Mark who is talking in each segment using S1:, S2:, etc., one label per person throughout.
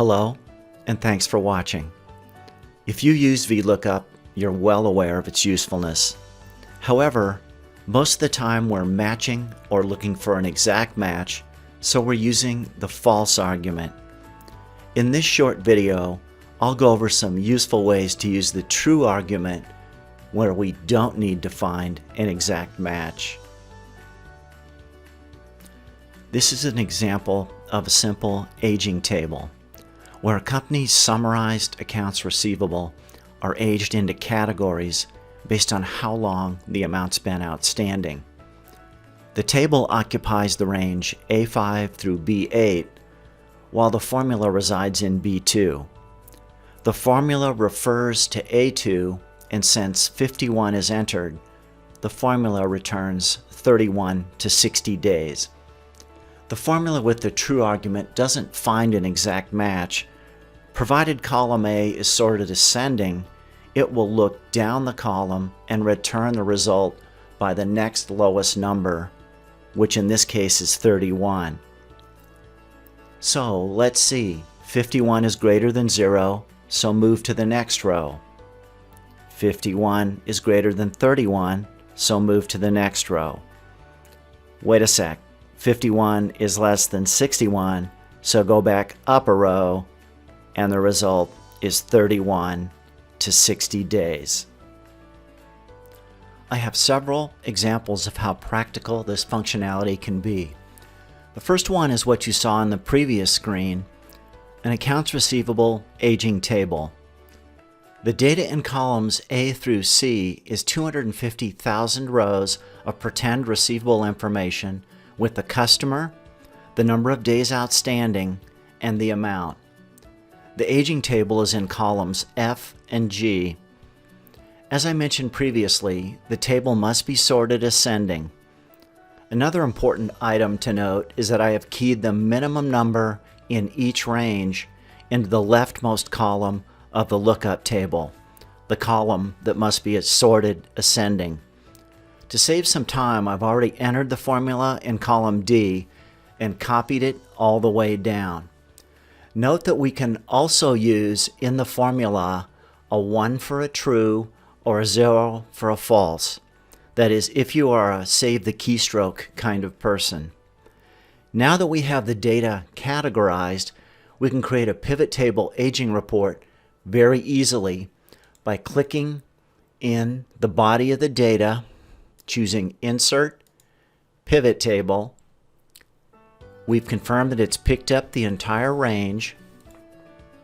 S1: Hello, and thanks for watching. If you use VLOOKUP, you're well aware of its usefulness. However, most of the time we're matching or looking for an exact match, so we're using the false argument. In this short video, I'll go over some useful ways to use the true argument where we don't need to find an exact match. This is an example of a simple aging table, where a company's summarized accounts receivable are aged into categories based on how long the amount's been outstanding. The table occupies the range A5 through B8, while the formula resides in B2. The formula refers to A2, and since 51 is entered, the formula returns 31 to 60 days. The formula with the true argument doesn't find an exact match. Provided column A is sorted ascending, it will look down the column and return the result by the next lowest number, which in this case is 31. So let's see, 51 is greater than 0, so move to the next row. 51 is greater than 31, so move to the next row. Wait a sec, 51 is less than 61, so go back up a row, and the result is 31 to 60 days. I have several examples of how practical this functionality can be. The first one is what you saw on the previous screen, an accounts receivable aging table. The data in columns A through C is 250,000 rows of pretend receivable information with the customer, the number of days outstanding, and the amount. The aging table is in columns F and G. As I mentioned previously, the table must be sorted ascending. Another important item to note is that I have keyed the minimum number in each range into the leftmost column of the lookup table, the column that must be sorted ascending. To save some time, I've already entered the formula in column D and copied it all the way down. Note that we can also use in the formula a 1 for a true or a 0 for a false. That is, if you are a save the keystroke kind of person. Now that we have the data categorized, we can create a pivot table aging report very easily by clicking in the body of the data, choosing Insert, Pivot Table. We've confirmed that it's picked up the entire range.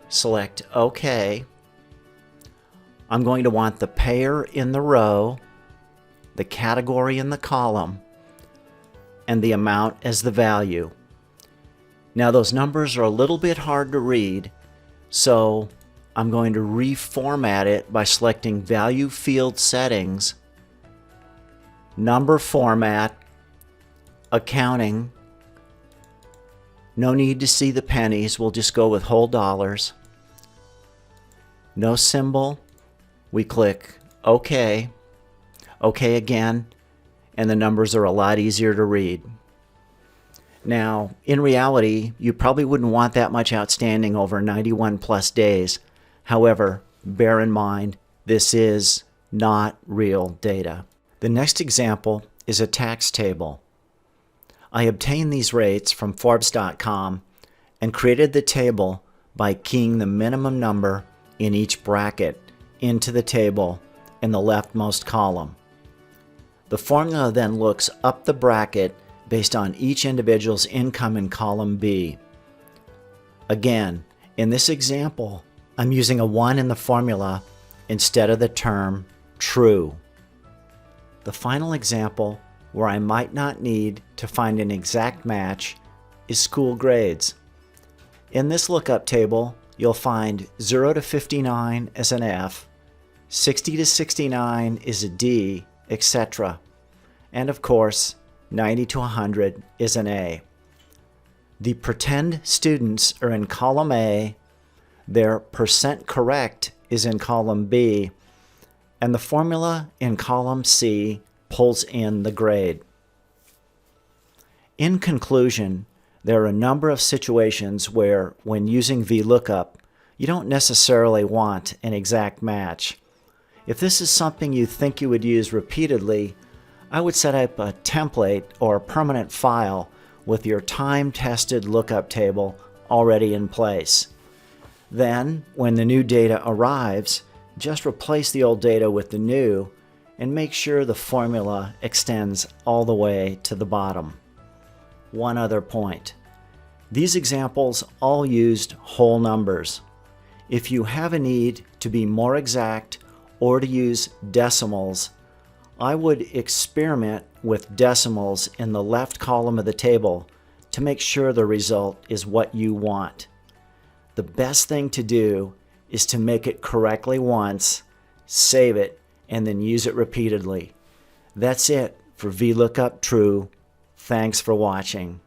S1: Select OK. I'm going to want the payer in the row, the category in the column, and the amount as the value. Now those numbers are a little bit hard to read, so I'm going to reformat it by selecting Value Field Settings, Number Format, Accounting. No need to see the pennies, we'll just go with whole dollars. No symbol, we click OK, OK again, and the numbers are a lot easier to read. Now, in reality, you probably wouldn't want that much outstanding over 91 plus days. However, bear in mind, this is not real data. The next example is a tax table. I obtained these rates from Forbes.com and created the table by keying the minimum number in each bracket into the table in the leftmost column. The formula then looks up the bracket based on each individual's income in column B. Again, in this example, I'm using a 1 in the formula instead of the term true. The final example where I might not need to find an exact match is school grades. In this lookup table, you'll find 0 to 59 as an F, 60 to 69 is a D, etc. And of course, 90 to 100 is an A. The pretend students are in column A, their percent correct is in column B, and the formula in column C pulls in the grade. In conclusion, There are a number of situations where, when using VLOOKUP, you don't necessarily want an exact match. If this is something you think you would use repeatedly, I would set up a template or a permanent file with your time-tested lookup table already in place. Then, when the new data arrives, just replace the old data with the new and make sure the formula extends all the way to the bottom. One other point. These examples all used whole numbers. If you have a need to be more exact or to use decimals, I would experiment with decimals in the left column of the table to make sure the result is what you want. The best thing to do is to make it correctly once, save it, and then use it repeatedly. That's it for Vlookup True. Thanks for watching.